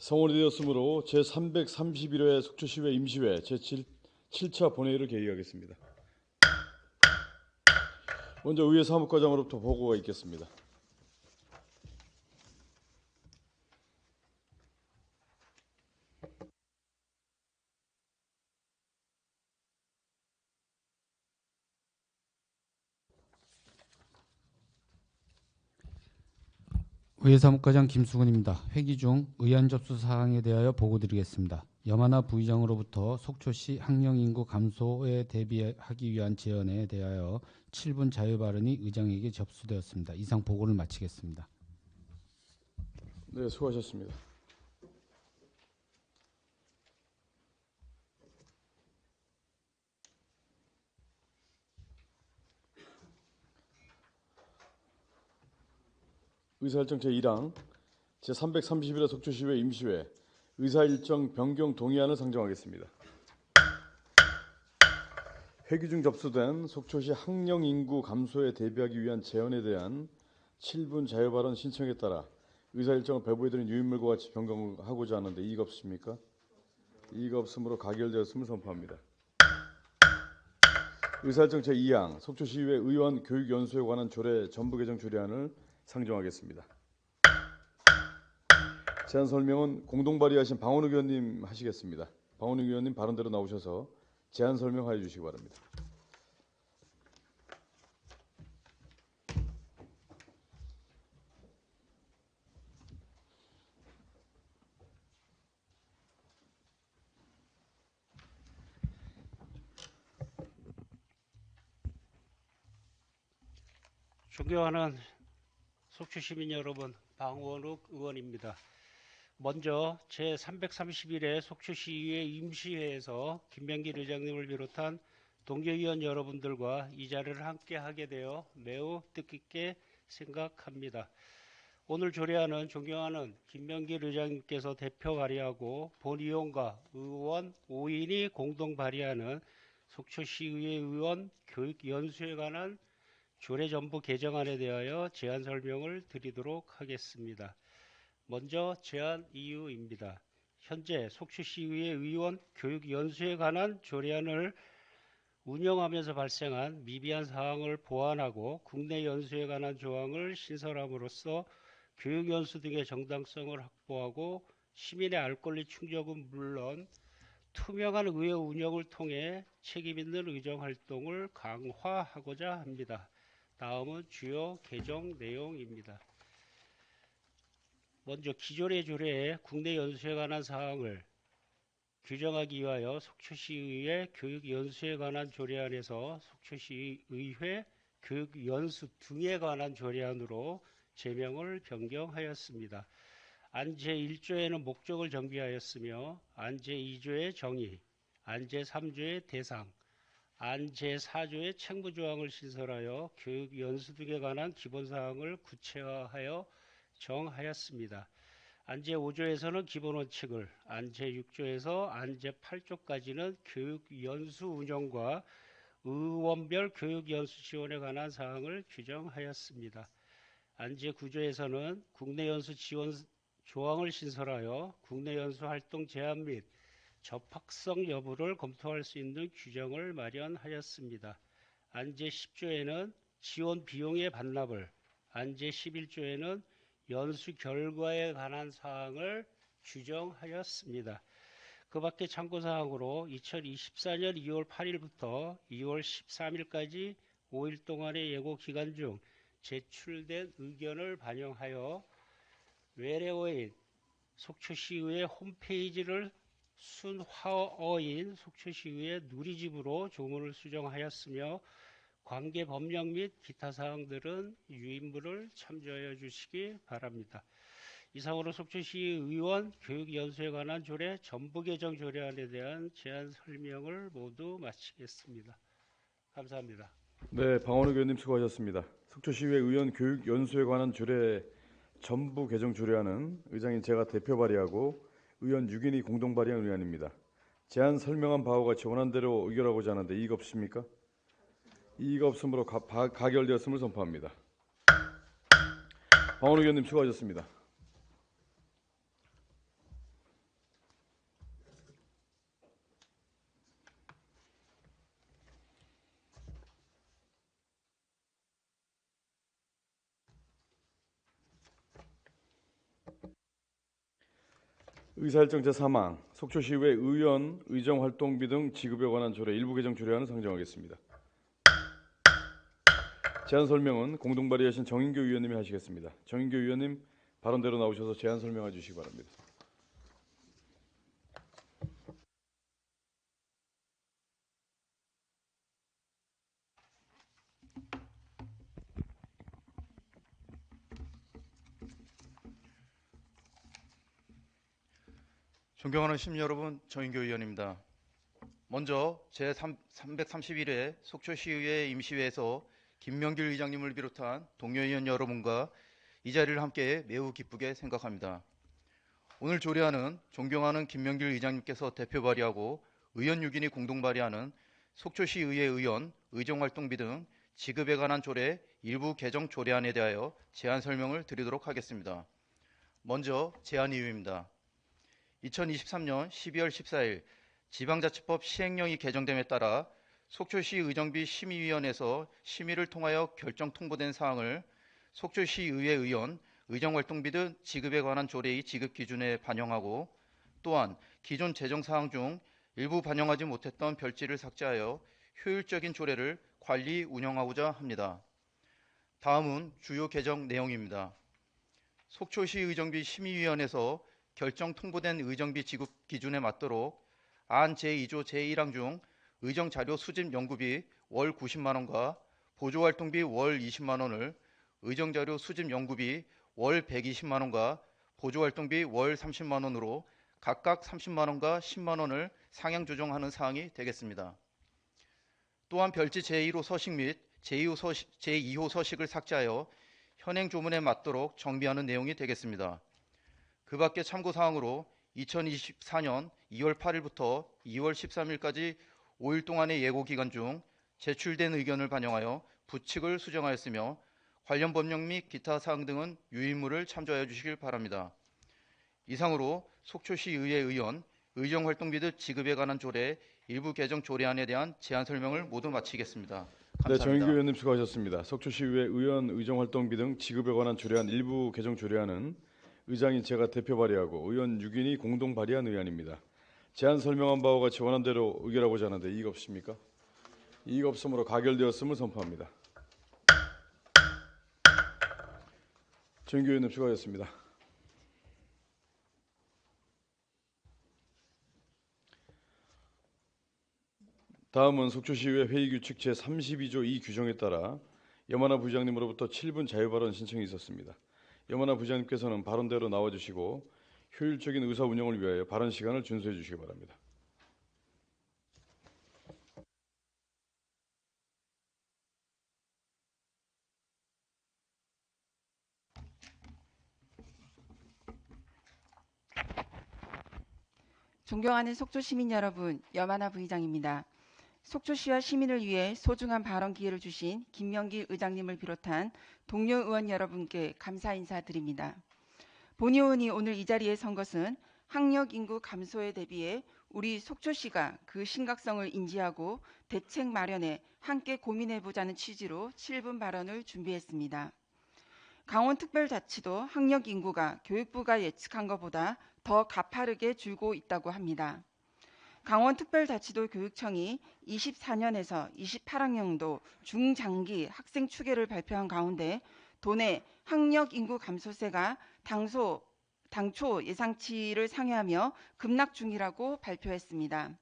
성원이 되었으므로 제331회 속초시의회 임시회 제7차 본회의를 개의하겠습니다. 먼저 의회 사무과장으로부터 보고가 있겠습니다. 의회 사무과장 김수근입니다. 회기 중 의안 접수 사항에 대하여 보고드리겠습니다. 염하나 부의장으로부터 속초시 학령 인구 감소에 대비하기 위한 제언에 대하여 7분 자유 발언이 의장에게 접수되었습니다. 이상 보고를 마치겠습니다. 네, 수고하셨습니다. 의사일정 제1항 제331회 속초시의회 임시회 의사일정 변경 동의안을 상정하겠습니다. 회기 중 접수된 속초시 학령 인구 감소에 대비하기 위한 제언에 대한 7분 자유 발언 신청에 따라 의사일정을 배부해드린 유인물과 같이 변경하고자 하는데 이의가 없으십니까? 이의가 없으므로 가결되었음을 선포합니다. 의사일정 제2항 속초시의회 의원 교육연수에 관한 조례 전부 개정 조례안을 상정하겠습니다. 제안 설명은 공동 발의하신 방원욱 의원님 하시겠습니다. 방원욱 의원님 발언대로 나오셔서 제안 설명하여 주시기 바랍니다. 존경하는 속초 시민 여러분, 방원욱 의원입니다. 먼저 제331회 속초시의회 임시회에서 김병길 의장님을 비롯한 동계의원 여러분들과 이 자리를 함께 하게 되어 매우 뜻깊게 생각합니다. 오늘 조례안은 존경하는 김병길 의장님께서 대표 발의하고 본의원과 의원 5인이 공동 발의하는 속초시의회 의원 교육연수에 관한 조례 전부 개정안에 대하여 제안 설명을 드리도록 하겠습니다. 먼저 제안 이유입니다. 현재 속초시의회 의원 교육연수에 관한 조례안을 운영하면서 발생한 미비한 사항을 보완하고 국내 연수에 관한 조항을 신설함으로써 교육연수 등의 정당성을 확보하고 시민의 알 권리 충족은 물론 투명한 의회 운영을 통해 책임있는 의정활동을 강화하고자 합니다. 다음은 주요 개정 내용입니다. 먼저 기존의 조례에 국내 연수에 관한 사항을 규정하기 위하여 속초시의회 교육연수에 관한 조례안에서 속초시의회 교육연수 등에 관한 조례안으로 제명을 변경하였습니다. 안 제1조에는 목적을 정비하였으며 안 제2조의 정의, 안 제3조의 대상, 안 제4조의 책무조항을 신설하여 교육연수 등에 관한 기본사항을 구체화하여 정하였습니다. 안 제5조에서는 기본원칙을, 안 제6조에서 안 제8조까지는 교육연수 운영과 의원별 교육연수 지원에 관한 사항을 규정하였습니다. 안 제9조에서는 국내연수 지원 조항을 신설하여 국내연수 활동 제한 및 접학성 여부를 검토할 수 있는 규정을 마련하였습니다. 안 제10조에는 지원 비용의 반납을, 안 제11조에는 연수 결과에 관한 사항을 규정하였습니다. 그 밖에 참고사항으로 2024년 2월 8일부터 2월 13일까지 5일 동안의 예고 기간 중 제출된 의견을 반영하여 외래어인 속초시의회 홈페이지를 순화어인 속초시의회 누리집으로 조문을 수정하였으며 관계 법령 및 기타 사항들은 유인물을 참조하여 주시기 바랍니다. 이상으로 속초시 의원 교육연수에 관한 조례 전부 개정 조례안에 대한 제안 설명을 모두 마치겠습니다. 감사합니다. 네, 방원욱 의원님 수고하셨습니다. 속초시의회 의원 교육연수에 관한 조례 전부 개정 조례안은 의장인 제가 대표 발의하고 의원 6인이 공동 발의한 의안입니다. 제안 설명한 바와 같이 원안대로 의결하고자 하는데 이의가 없으십니까? 이의가 없으므로 가결되었음을 선포합니다. 방원욱 의원님 수고하셨습니다. 의사일정 제3항 속초시의회 의원 의정활동비 등 지급에 관한 조례 일부 개정 조례안을 상정하겠습니다. 제안 설명은 공동 발의하신 정인교 의원님이 하시겠습니다. 정인교 의원님 발언대로 나오셔서 제안 설명해 주시기 바랍니다. 존경하는 시민 여러분, 정인교 의원입니다. 먼저 제331회 속초시의회 임시회에서 김명길 의장님을 비롯한 동료 의원 여러분과 이 자리를 함께 매우 기쁘게 생각합니다. 오늘 조례안은 존경하는 김명길 의장님께서 대표 발의하고 의원 6인이 공동 발의하는 속초시의회 의원 의정활동비 등 지급에 관한 조례 일부 개정 조례안에 대하여 제안 설명을 드리도록 하겠습니다. 먼저 제안 이유입니다. 2023년 12월 14일 지방자치법 시행령이 개정됨에 따라 속초시 의정비 심의위원회에서 심의를 통하여 결정 통보된 사항을 속초시의회 의원 의정활동비 등 지급에 관한 조례의 지급 기준에 반영하고 또한 기존 제정사항 중 일부 반영하지 못했던 별지를 삭제하여 효율적인 조례를 관리 운영하고자 합니다. 다음은 주요 개정 내용입니다. 속초시 의정비 심의위원회에서 결정 통보된 의정비 지급 기준에 맞도록 안 제2조 제1항 중 의정자료 수집 연구비 월 90만 원과 보조활동비 월 20만 원을 의정자료 수집 연구비 월 120만 원과 보조활동비 월 30만 원으로 각각 30만 원과 10만 원을 상향 조정하는 사항이 되겠습니다. 또한 별지 제1호 서식 및 제2호 서식을 삭제하여 현행 조문에 맞도록 정비하는 내용이 되겠습니다. 그 밖에 참고사항으로 2024년 2월 8일부터 2월 13일까지 5일 동안의 예고기간 중 제출된 의견을 반영하여 부칙을 수정하였으며 관련 법령 및 기타 사항 등은 유의무를 참조하여 주시길 바랍니다. 이상으로 속초시의회 의원 의정활동비 등 지급에 관한 조례 일부 개정 조례안에 대한 제안 설명을 모두 마치겠습니다. 네, 감사합니다. 정인교 의원님 수고하셨습니다. 속초시의회 의원 의정활동비 등 지급에 관한 조례안 일부 개정 조례안은 의장인 제가 대표 발의하고 의원 6인이 공동 발의한 의안입니다. 제안 설명한 바와 같이 원한 대로 의결하고자 하는데 이의가 없습니까? 이의가 없으므로 가결되었음을 선포합니다. 정인교 의원님 수고하셨습니다. 다음은 속초시의회 회의규칙 제32조 2 규정에 따라 염하나 부의장님으로부터 7분 자유발언 신청이 있었습니다. 염하나 부의장님께서는 발언대로 나와주시고 효율적인 의사 운영을 위하여 발언 시간을 준수해 주시기 바랍니다. 존경하는 속초 시민 여러분, 염하나 부의장입니다. 속초시와 시민을 위해 소중한 발언 기회를 주신 김명길 의장님을 비롯한 동료 의원 여러분께 감사 인사드립니다. 본의원이 오늘 이 자리에 선 것은 학력 인구 감소에 대비해 우리 속초시가 그 심각성을 인지하고 대책 마련에 함께 고민해보자는 취지로 7분 발언을 준비했습니다. 강원특별자치도 학력 인구가 교육부가 예측한 것보다 더 가파르게 줄고 있다고 합니다. 강원특별자치도 교육청이 24년에서 28학년도 중장기 학생 추계를 발표한 가운데 도내 학력 인구 감소세가 당초 예상치를 상회하며 급락 중이라고 발표했습니다.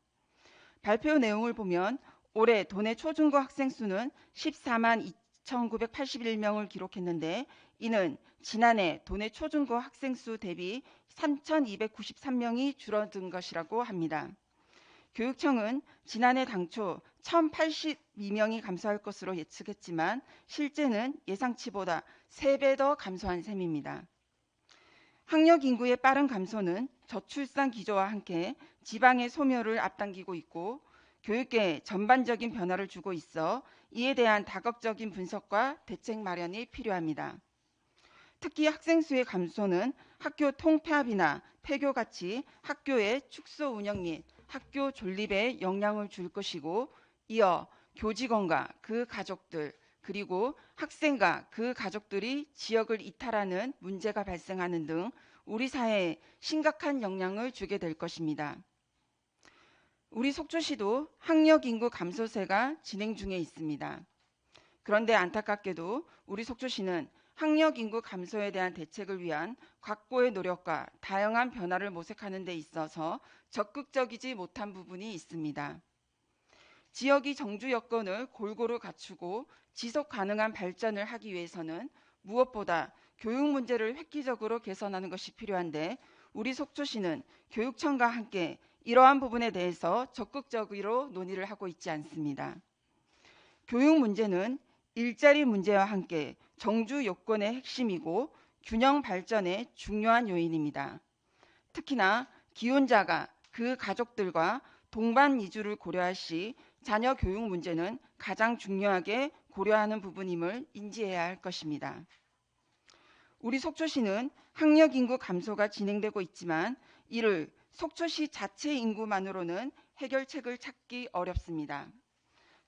발표 내용을 보면 올해 도내 초중고 학생 수는 14만 2,981명을 기록했는데 이는 지난해 도내 초중고 학생 수 대비 3,293명이 줄어든 것이라고 합니다. 교육청은 지난해 당초 1,082명이 감소할 것으로 예측했지만 실제는 예상치보다 3배 더 감소한 셈입니다. 학력 인구의 빠른 감소는 저출산 기조와 함께 지방의 소멸을 앞당기고 있고 교육계에 전반적인 변화를 주고 있어 이에 대한 다각적인 분석과 대책 마련이 필요합니다. 특히 학생 수의 감소는 학교 통폐합이나 폐교 같이 학교의 축소 운영 및 학교 존립에 영향을 줄 것이고 이어 교직원과 그 가족들 그리고 학생과 그 가족들이 지역을 이탈하는 문제가 발생하는 등 우리 사회에 심각한 영향을 주게 될 것입니다. 우리 속초시도 학력 인구 감소세가 진행 중에 있습니다. 그런데 안타깝게도 우리 속초시는 학력 인구 감소에 대한 대책을 위한 각고의 노력과 다양한 변화를 모색하는 데 있어서 적극적이지 못한 부분이 있습니다. 지역이 정주 여건을 골고루 갖추고 지속 가능한 발전을 하기 위해서는 무엇보다 교육 문제를 획기적으로 개선하는 것이 필요한데 우리 속초시는 교육청과 함께 이러한 부분에 대해서 적극적으로 논의를 하고 있지 않습니다. 교육 문제는 일자리 문제와 함께 정주 요건의 핵심이고 균형 발전의 중요한 요인입니다. 특히나 기혼자가 그 가족들과 동반 이주를 고려할 시 자녀 교육 문제는 가장 중요하게 고려하는 부분임을 인지해야 할 것입니다. 우리 속초시는 학력 인구 감소가 진행되고 있지만 이를 속초시 자체 인구만으로는 해결책을 찾기 어렵습니다.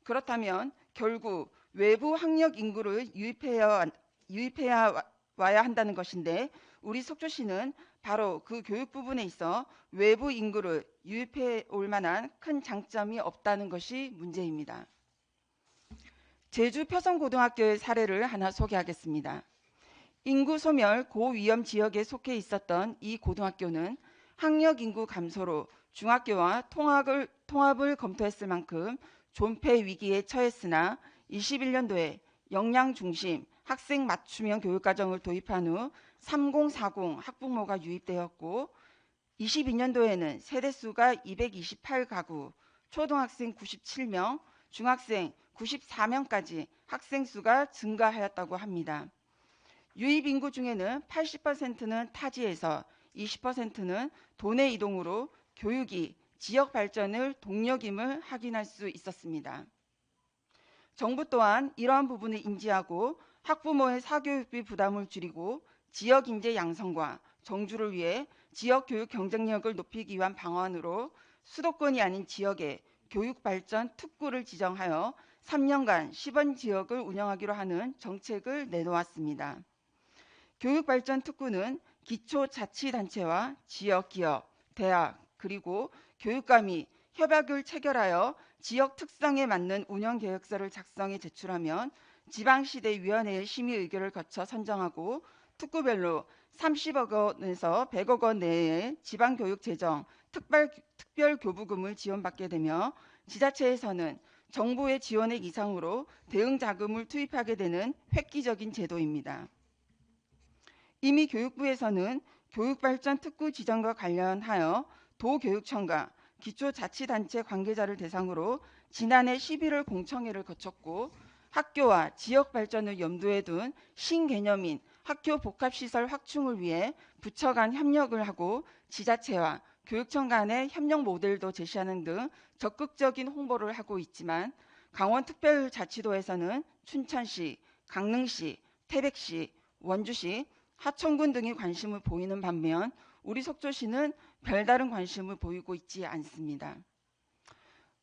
그렇다면 결국 외부 학력 인구를 유입해야 와야 한다는 것인데 우리 속초시는 바로 그 교육 부분에 있어 외부 인구를 유입해 올 만한 큰 장점이 없다는 것이 문제입니다. 제주 표성고등학교의 사례를 하나 소개하겠습니다. 인구 소멸 고위험 지역에 속해 있었던 이 고등학교는 학력 인구 감소로 중학교와 통합을 검토했을 만큼 존폐 위기에 처했으나 21년도에 역량 중심 학생 맞춤형 교육과정을 도입한 후 3040 학부모가 유입되었고 22년도에는 세대수가 228가구, 초등학생 97명, 중학생 94명까지 학생 수가 증가하였다고 합니다. 유입 인구 중에는 80%는 타지에서 20%는 도내 이동으로 교육이 지역 발전을 동력임을 확인할 수 있었습니다. 정부 또한 이러한 부분을 인지하고 학부모의 사교육비 부담을 줄이고 지역 인재 양성과 정주를 위해 지역 교육 경쟁력을 높이기 위한 방안으로 수도권이 아닌 지역에 교육발전 특구를 지정하여 3년간 시범 지역을 운영하기로 하는 정책을 내놓았습니다. 교육발전 특구는 기초자치단체와 지역기업, 대학, 그리고 교육감이 협약을 체결하여 지역 특성에 맞는 운영계획서를 작성해 제출하면 지방시대위원회의 심의 의결을 거쳐 선정하고 특구별로 30억 원에서 100억 원 내에 지방교육재정 특별교부금을 지원받게 되며 지자체에서는 정부의 지원액 이상으로 대응자금을 투입하게 되는 획기적인 제도입니다. 이미 교육부에서는 교육발전 특구 지정과 관련하여 도교육청과 기초자치단체 관계자를 대상으로 지난해 11월 공청회를 거쳤고 학교와 지역 발전을 염두에 둔 신개념인 학교 복합시설 확충을 위해 부처 간 협력을 하고 지자체와 교육청 간의 협력 모델도 제시하는 등 적극적인 홍보를 하고 있지만 강원특별자치도에서는 춘천시, 강릉시, 태백시, 원주시, 하천군 등이 관심을 보이는 반면 우리 속초시는 별다른 관심을 보이고 있지 않습니다.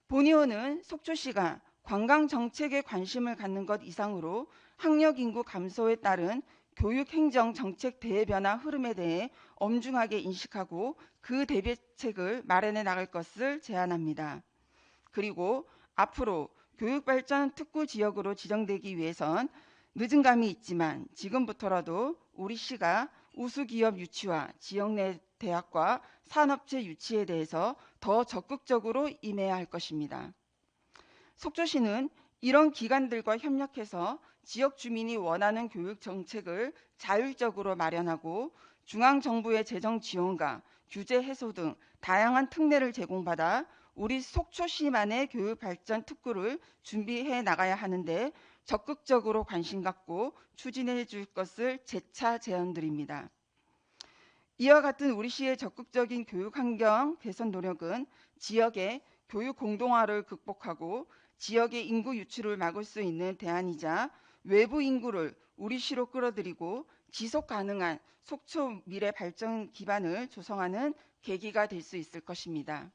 본 의원은 속초시가 관광정책에 관심을 갖는 것 이상으로 학력 인구 감소에 따른 교육행정 정책 대변화 흐름에 대해 엄중하게 인식하고 그 대비책을 마련해 나갈 것을 제안합니다. 그리고 앞으로 교육발전 특구 지역으로 지정되기 위해선 늦은 감이 있지만 지금부터라도 우리 시가 우수기업 유치와 지역 내 대학과 산업체 유치에 대해서 더 적극적으로 임해야 할 것입니다. 속초시는 이런 기관들과 협력해서 지역 주민이 원하는 교육 정책을 자율적으로 마련하고 중앙정부의 재정 지원과 규제 해소 등 다양한 특례를 제공받아 우리 속초시만의 교육 발전 특구를 준비해 나가야 하는데 적극적으로 관심 갖고 추진해 줄 것을 재차 제언드립니다. 이와 같은 우리 시의 적극적인 교육 환경 개선 노력은 지역의 교육 공동화를 극복하고 지역의 인구 유출을 막을 수 있는 대안이자 외부 인구를 우리 시로 끌어들이고 지속 가능한 속초 미래 발전 기반을 조성하는 계기가 될 수 있을 것입니다.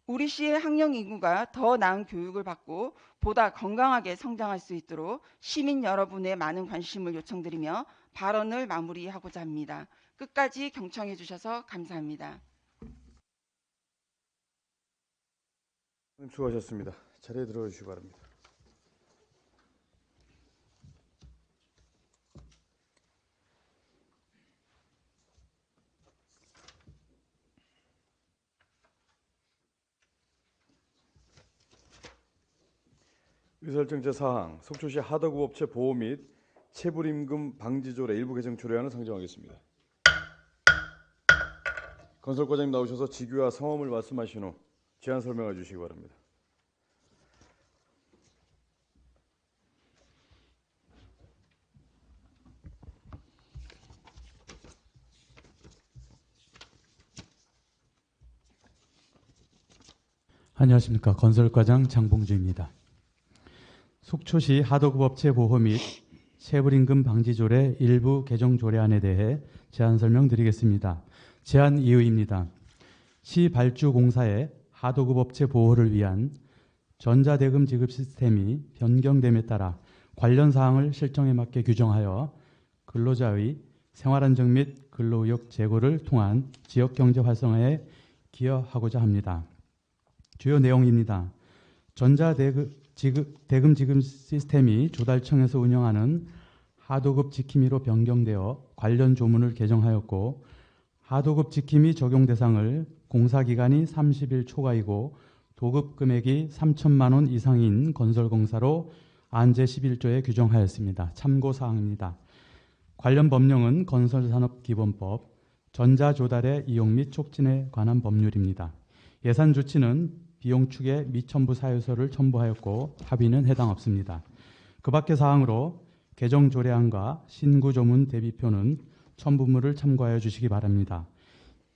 우리 시의 학령 인구가 더 나은 교육을 받고 보다 건강하게 성장할 수 있도록 시민 여러분의 많은 관심을 요청드리며 발언을 마무리하고자 합니다. 끝까지 경청해 주셔서 감사합니다. 수고하셨습니다. 자리에 들어가 주시기 바랍니다. 의사결정 제4항 속초시 하도급업체 보호 및 체불임금 방지조례 일부 개정 조례안을 상정하겠습니다. 건설과장님 나오셔서 직위와 성함을 말씀하신 후 제안 설명해 주시기 바랍니다. 안녕하십니까. 건설과장 장봉주입니다. 속초시 하도급업체 보호 및 체불임금 방지조례 일부 개정 조례안에 대해 제안 설명드리겠습니다. 제안 이유입니다. 시 발주공사의 하도급업체 보호를 위한 전자대금 지급 시스템이 변경됨에 따라 관련 사항을 실정에 맞게 규정하여 근로자의 생활안정 및 근로의욕 제고를 통한 지역경제 활성화에 기여하고자 합니다. 주요 내용입니다. 전자대금 지급 시스템이 조달청에서 운영하는 하도급 지킴이로 변경되어 관련 조문을 개정하였고 하도급 지킴이 적용 대상을 공사기간이 30일 초과이고 도급 금액이 3천만 원 이상인 건설공사로 안제 11조에 규정하였습니다. 참고사항입니다. 관련 법령은 건설산업기본법, 전자조달의 이용 및 촉진에 관한 법률입니다. 예산 조치는 비용 축에 미첨부 사유서를 첨부하였고 합의는 해당 없습니다. 그 밖의 사항으로 개정 조례안과 신구 조문 대비표는 첨부물을 참고하여 주시기 바랍니다.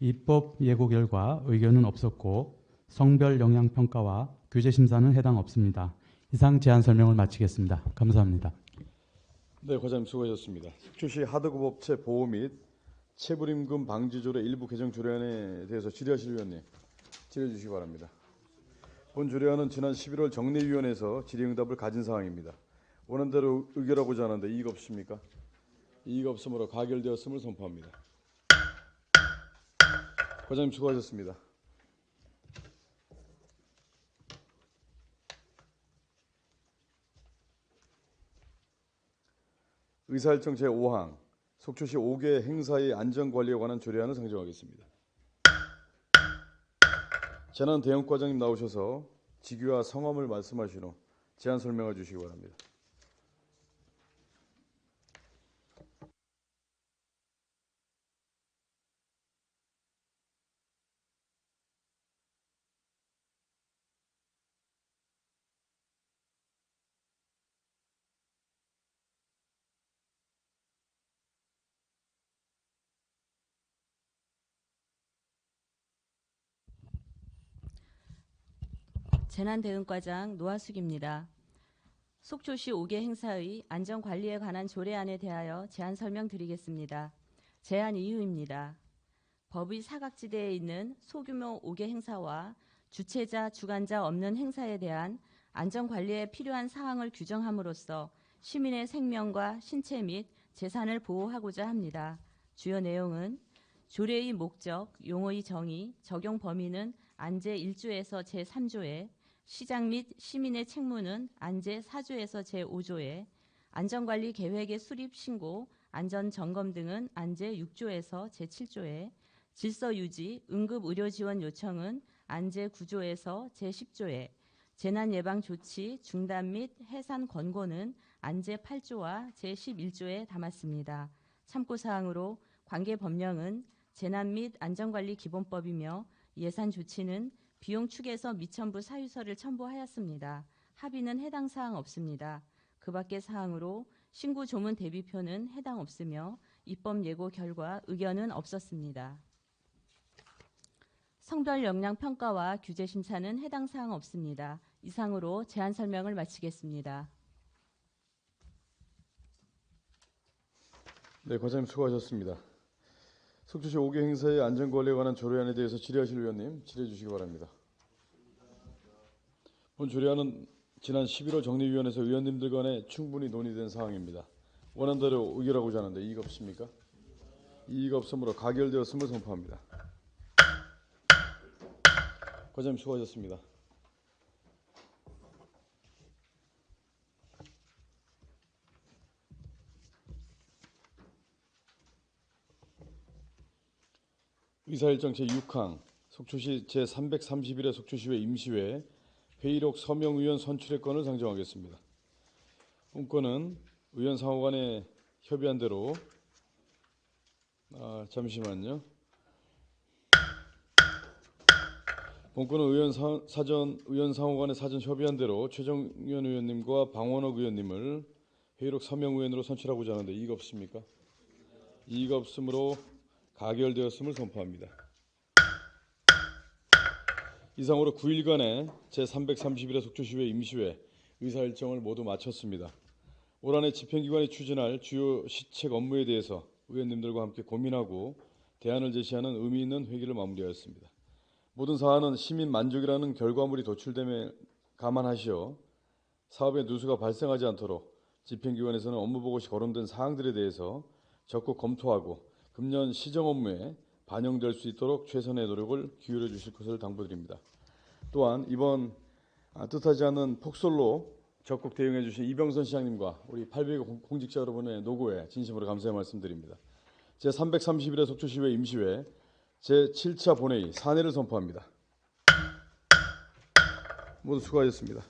입법 예고 결과 의견은 없었고 성별 영향 평가와 규제 심사는 해당 없습니다. 이상 제안 설명을 마치겠습니다. 감사합니다. 네, 과장님 수고하셨습니다. 속초시 하도급업체 보호 및 체불임금 방지조례 일부 개정 조례안에 대해서 질의하실 위원님 질의해 주시기 바랍니다. 본 조례안은 지난 11월 정례위원회에서 질의응답을 가진 사항입니다. 원하는 대로 의결하고자 하는데 이의가 없습니까? 이의가 없으므로 가결되었음을 선포합니다. 과장님 수고하셨습니다. 의사일정 제5항 속초시 5개 행사의 안전관리에 관한 조례안을 상정하겠습니다. 재난 대응과장님 나오셔서 직위와 성함을 말씀하신 후 제안 설명해 주시기 바랍니다. 재난대응과장 노하숙입니다. 속초시 5개 행사의 안전관리에 관한 조례안에 대하여 제안 설명드리겠습니다. 제안 이유입니다. 법의 사각지대에 있는 소규모 5개 행사와 주최자, 주관자 없는 행사에 대한 안전관리에 필요한 사항을 규정함으로써 시민의 생명과 신체 및 재산을 보호하고자 합니다. 주요 내용은 조례의 목적, 용어의 정의, 적용 범위는 안제 1조에서 제3조에, 시장 및 시민의 책무는 안제 4조에서 제5조에, 안전관리 계획의 수립 신고, 안전점검 등은 안제 6조에서 제7조에, 질서유지, 응급의료지원 요청은 안제 9조에서 제10조에, 재난예방조치, 중단 및 해산 권고는 안제 8조와 제11조에 담았습니다. 참고사항으로 관계법령은 재난 및 안전관리기본법이며 예산조치는 비용 축에서 미첨부 사유서를 첨부하였습니다. 합의는 해당 사항 없습니다. 그 밖의 사항으로 신구 조문 대비표는 해당 없으며 입법 예고 결과 의견은 없었습니다. 성별 역량 평가와 규제 심사는 해당 사항 없습니다. 이상으로 제안 설명을 마치겠습니다. 네, 과장님 수고하셨습니다. 속초시 5개 행사의 안전관리에 관한 조례안에 대해서 질의하실 위원님 질의해 주시기 바랍니다. 본 조례안은 지난 11월 정례위원회에서 의원님들 간에 충분히 논의된 사항입니다. 원하는 대로 의결하고자 하는데 이의가 없습니까? 이의가 없으므로 가결되었음을 선포합니다. 과장님 수고하셨습니다. 의사일정 제6항 속초시 제331회 속초시회 임시회 회의록 서명의원 선출의 건을 상정하겠습니다. 본건은 의원 상호간에 협의한 대로 잠시만요. 본건은 의원 상호간에 사전 협의한 대로 최정현 의원님과 방원옥 의원님을 회의록 서명의원으로 선출하고자 하는데 이의가 없습니까? 이의가 없으므로 가결되었음을 선포합니다. 이상으로 9일간의 제331회 속초시회 임시회 의사일정을 모두 마쳤습니다. 올 한해 집행기관이 추진할 주요 시책 업무에 대해서 의원님들과 함께 고민하고 대안을 제시하는 의미 있는 회기를 마무리하였습니다. 모든 사안은 시민 만족이라는 결과물이 도출됨에 감안하시어 사업의 누수가 발생하지 않도록 집행기관에서는 업무보고 시 거론된 사항들에 대해서 적극 검토하고 금년 시정 업무에 반영될 수 있도록 최선의 노력을 기울여 주실 것을 당부드립니다. 또한 이번 뜻하지 않은 폭설로 적극 대응해 주신 이병선 시장님과 우리 800여 공직자 여러분의 노고에 진심으로 감사의 말씀드립니다. 제331회 속초시회 임시회 제7차 본회의 사내를 선포합니다. 모두 수고하셨습니다.